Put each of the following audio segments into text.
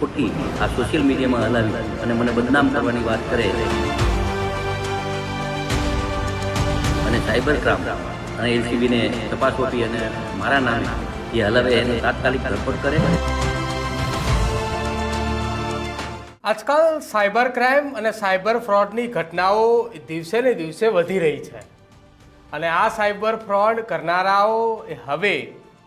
ખોટી આ સોશિયલ મીડિયામાં હલાવી અને મને બદનામ કરવાની વાત કરે અને સાયબર ક્રાઇમ અને એલસીબીને તપાસ સોંપી અને મારા નામે એ હલાવે એને તાત્કાલિક ધરપકડ કરે। આજકાલ સાયબર ક્રાઇમ અને સાયબર ફ્રોડની ઘટનાઓ દિવસે ને દિવસે વધી રહી છે અને આ સાયબર ફ્રોડ કરનારાઓ હવે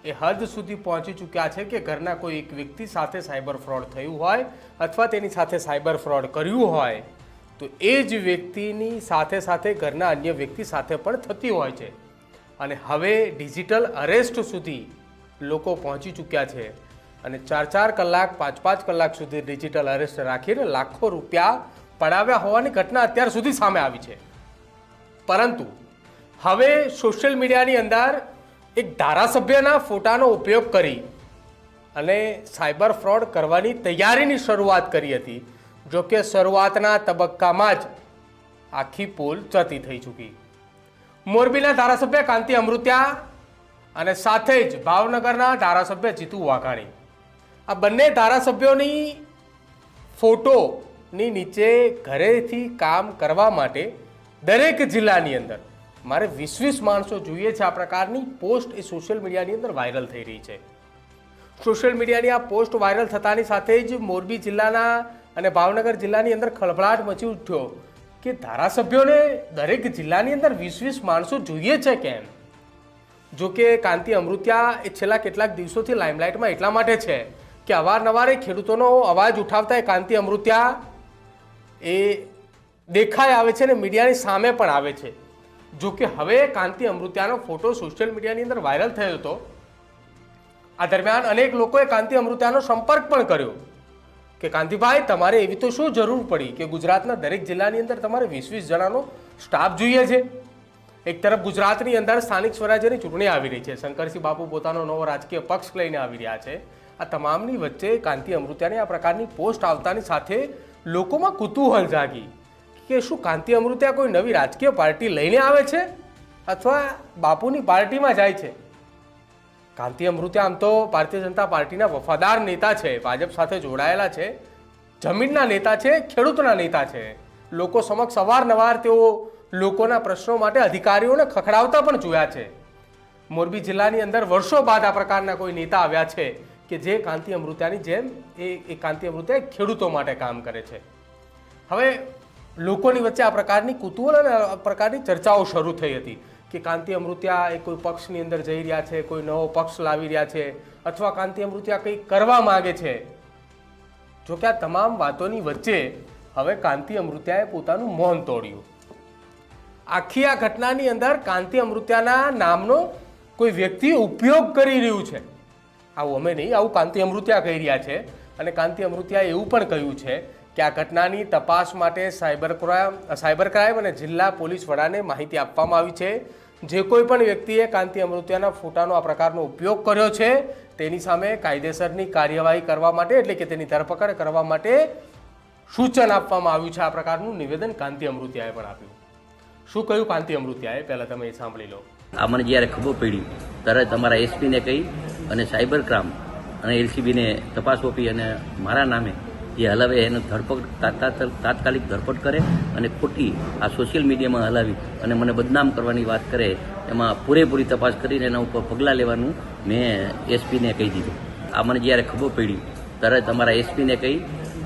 એ હદ સુધી પહોંચી ચૂક્યા છે કે ઘરના કોઈ એક વ્યક્તિ સાથે સાયબર ફ્રોડ થયું હોય અથવા તેની સાથે સાયબર ફ્રોડ કર્યું હોય તો એ જ વ્યક્તિની સાથે સાથે ઘરના અન્ય વ્યક્તિ સાથે પણ થતી હોય છે અને હવે ડિજિટલ અરેસ્ટ સુધી લોકો પહોંચી ચૂક્યા છે અને 4-4 કલાક 5-5 કલાક સુધી ડિજિટલ અરેસ્ટ રાખીને લાખો રૂપિયા પડાવ્યા હોવાની ઘટના અત્યાર સુધી સામે આવી છે। પરંતુ હવે સોશિયલ મીડિયાની અંદર એક ધારાસભ્યના ફોટાનો ઉપયોગ કરી અને સાયબર ફ્રોડ કરવાની તૈયારીની શરૂઆત કરી હતી। જો કે શરૂઆતના તબક્કામાં જ આખી પોલ ચતી થઈ ચૂકી। મોરબીના ધારાસભ્ય કાંતિ અમૃત્યા અને સાથે જ ભાવનગરના ધારાસભ્ય જીતુ વાઘાણી આ બંને ધારાસભ્યોની ફોટોની નીચે ઘરેથી કામ કરવા માટે દરેક જિલ્લાની અંદર મારે 20-20 માણસો જોઈએ છે આ પ્રકારની પોસ્ટ એ સોશિયલ મીડિયાની અંદર વાયરલ થઈ રહી છે। સોશિયલ મીડિયાની આ પોસ્ટ વાયરલ થતાની સાથે જ મોરબી જિલ્લાના અને ભાવનગર જિલ્લાની અંદર ખળભળાટ મચી ઉઠ્યો કે ધારાસભ્યોને દરેક જિલ્લાની અંદર 20-20 માણસો જોઈએ છે કેમ? જો કે કાંતિ અમૃત્યા એ છેલ્લા કેટલાક દિવસોથી લાઇમલાઇટમાં એટલા માટે છે કે અવારનવાર ખેડૂતોનો અવાજ ઉઠાવતા એ કાંતિ અમૃત્યા એ દેખાઈ આવે છે અને મીડિયાની સામે પણ આવે છે। જો કે હવે કાંતિ અમૃત્યાનો ફોટો સોશિયલ મીડિયાની અંદર વાયરલ થયો હતો। આ દરમિયાન અનેક લોકોએ કાંતિ અમૃત્યાનો સંપર્ક પણ કર્યો કે કાંતિભાઈ તમારે એવી તો શું જરૂર પડી કે ગુજરાતના દરેક જિલ્લાની અંદર તમારે 20-20 જણાનો સ્ટાફ જોઈએ છે? એક તરફ ગુજરાતની અંદર સ્થાનિક સ્વરાજ્યની ચૂંટણી આવી રહી છે, શંકરસિંહ બાપુ પોતાનો નવો રાજકીય પક્ષ લઈને આવી રહ્યા છે। આ તમામની વચ્ચે કાંતિ અમૃત્યાની આ પ્રકારની પોસ્ટ આવતાની સાથે લોકોમાં કુતૂહલ જાગી કે શું કાંતિ અમૃત્યા કોઈ નવી રાજકીય પાર્ટી લઈને આવે છે અથવા બાપુની પાર્ટીમાં જાય છે? કાંતિ અમૃત્યા આમ તો ભારતીય જનતા પાર્ટીના વફાદાર નેતા છે, ભાજપ સાથે જોડાયેલા છે, જમીનના નેતા છે, ખેડૂતોના નેતા છે। લોકો સમક્ષ અવારનવાર તેઓ લોકોના પ્રશ્નો માટે અધિકારીઓને ખખડાવતા પણ જોયા છે। મોરબી જિલ્લાની અંદર વર્ષો બાદ આ પ્રકારના કોઈ નેતા આવ્યા છે કે જે કાંતિ અમૃત્યાની જેમ એ કાંતિ અમૃત્યા ખેડૂતો માટે કામ કરે છે। હવે લોકોની વચ્ચે આ પ્રકારની કુતૂહલ અને આ પ્રકારની ચર્ચાઓ શરૂ થઈ હતી કે કાંતિ અમૃત્યા એ કોઈ પક્ષની અંદર જઈ રહ્યા છે, કોઈ નવો પક્ષ લાવી રહ્યા છે અથવા કાંતિ અમૃત્યા કંઈક કરવા માગે છે। જો કે આ તમામ વાતોની વચ્ચે હવે કાંતિ અમૃત્યાએ પોતાનું મૌન તોડ્યું। આખી આ ઘટનાની અંદર કાંતિ અમૃત્યાના નામનો કોઈ વ્યક્તિ ઉપયોગ કરી રહ્યું છે। આવું અમે નહીં, આવું કાંતિ અમૃત્યા કહી રહ્યા છે અને કાંતિ અમૃત્યાએ એવું પણ કહ્યું છે કે આ ઘટનાની તપાસ માટે સાયબર ક્રાઇમ અને જિલ્લા પોલીસ વડાને માહિતી આપવામાં આવી છે। જે કોઈ પણ વ્યક્તિએ કાંતિ અમૃત્યાના ફોટાનો આ પ્રકારનો ઉપયોગ કર્યો છે તેની સામે કાયદેસરની કાર્યવાહી કરવા માટે એટલે કે તેની ધરપકડ કરવા માટે સૂચન આપવામાં આવ્યું છે। આ પ્રકારનું નિવેદન કાંતિ અમૃત્યાએ પણ આપ્યું। શું કહ્યું કાંતિ અમૃત્યાએ પહેલા તમે એ સાંભળી લો। આ મને જ્યારે ખબર પડી ત્યારે તમારા એસપીને કહી અને સાયબર ક્રાઇમ અને એલસીબીને તપાસ સોંપી અને મારા નામે જે હલાવે એનો તાત્કાલિક ધરપકડ કરે અને ખોટી આ સોશિયલ મીડિયામાં હલાવી અને મને બદનામ કરવાની વાત કરે એમાં પૂરેપૂરી તપાસ કરીને એના ઉપર પગલાં લેવાનું મેં એસપીને કહી દીધું। આ મને જ્યારે ખબર પડી ત્યારે તમારા એસપીને કહી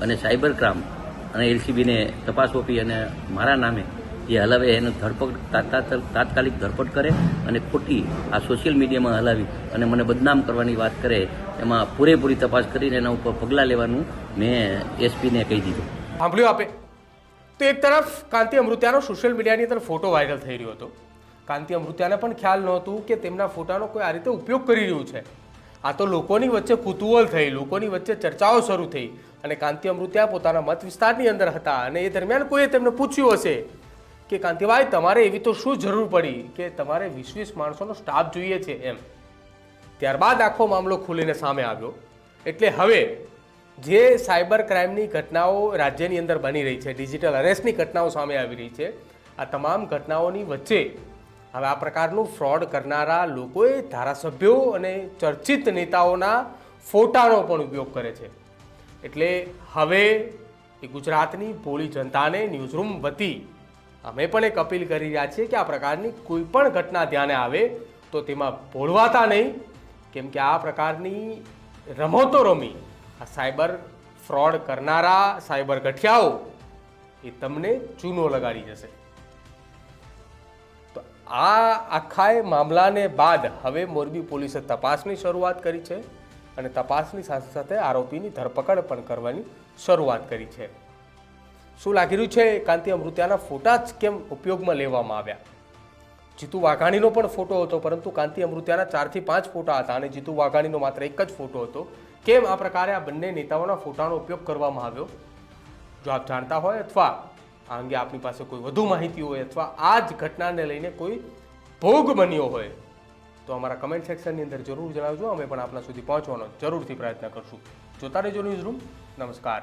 અને સાયબર ક્રાઇમ અને એલસીબીને તપાસ સોંપી અને મારા નામે જે હલાવે એનો તાત્કાલિક ધરપકડ કરે અને ખોટી આ સોશિયલ મીડિયામાં હલાવી અને મને બદનામ કરવાની વાત કરે એમાં પૂરેપૂરી તપાસ કરીને એના ઉપર પગલાં લેવાનું મેં એસપીને કહી દીધું। સાંભળ્યું આપે? તો એક તરફ કાંતિ અમૃત્યાનો સોશિયલ મીડિયાની અંદર ફોટો વાયરલ થઈ રહ્યો હતો। કાંતિ અમૃત્યાને પણ ખ્યાલ નહોતું કે તેમના ફોટાનો કોઈ આ રીતે ઉપયોગ કરી રહ્યું છે। આ તો લોકોની વચ્ચે કુતૂહલ થઈ, લોકોની વચ્ચે ચર્ચાઓ શરૂ થઈ અને કાંતિ અમૃત્યા પોતાના મત વિસ્તારની અંદર હતા અને એ દરમિયાન કોઈએ તેમને પૂછ્યું હશે કે કાંતિભાઈ તમારે એવી તો શું જરૂર પડી કે તમારે 20-20 માણસોનો સ્ટાફ જોઈએ છે એમ? ત્યારબાદ આખો મામલો ખુલીને સામે આવ્યો। એટલે હવે જે સાયબર ક્રાઇમની ઘટનાઓ રાજ્યની અંદર બની રહી છે, ડિજિટલ અરેસ્ટની ઘટનાઓ સામે આવી રહી છે, આ તમામ ઘટનાઓની વચ્ચે હવે આ પ્રકારનું ફ્રોડ કરનારા લોકોએ ધારાસભ્યો અને ચર્ચિત નેતાઓના ફોટાનો પણ ઉપયોગ કરે છે। એટલે હવે એ ગુજરાતની ભોળી જનતાને ન્યૂઝરૂમ વતી અમે પણ એક અપીલ કરી રહ્યા છીએ કે આ પ્રકારની કોઈ પણ ઘટના ધ્યાને આવે તો તેમાં ભોળવાતા નહીં, કેમ કે આ પ્રકારની રમતો રમી આ સાયબર ફ્રોડ કરનારા સાયબર ગઠિયાઓ એ તમને ચૂનો લગાડી જશે. તો આ આખા મામલાને બાદ હવે મોરબી પોલીસે તપાસની શરૂઆત કરી છે અને તપાસની સાથે સાથે આરોપીની ધરપકડ પણ કરવાની શરૂઆત કરી છે. શું લાગી રહ્યું છે, કાંતિ અમૃતિયાના ફોટા જ કેમ ઉપયોગમાં લેવામાં આવ્યા? જીતુ વાઘાણીનો પણ ફોટો હતો, પરંતુ કાંતિ અમૃતિયાના 4 થી 5 ફોટા હતા અને જીતુ વાઘાણીનો માત્ર એક જ ફોટો હતો. કેમ આ પ્રકારે આ બંને નેતાઓના ફોટાનો ઉપયોગ કરવામાં આવ્યો? જો આપ જાણતા હોય અથવા આ અંગે આપની પાસે કોઈ વધુ માહિતી હોય અથવા આ જ ઘટનાને લઈને કોઈ ભોગ બન્યો હોય તો અમારા કમેન્ટ સેક્શનની અંદર જરૂર જણાવજો. અમે પણ આપના સુધી પહોંચવાનો જરૂરથી પ્રયત્ન કરશું. જોતા રહેજો ન્યૂઝરૂમ. નમસ્કાર.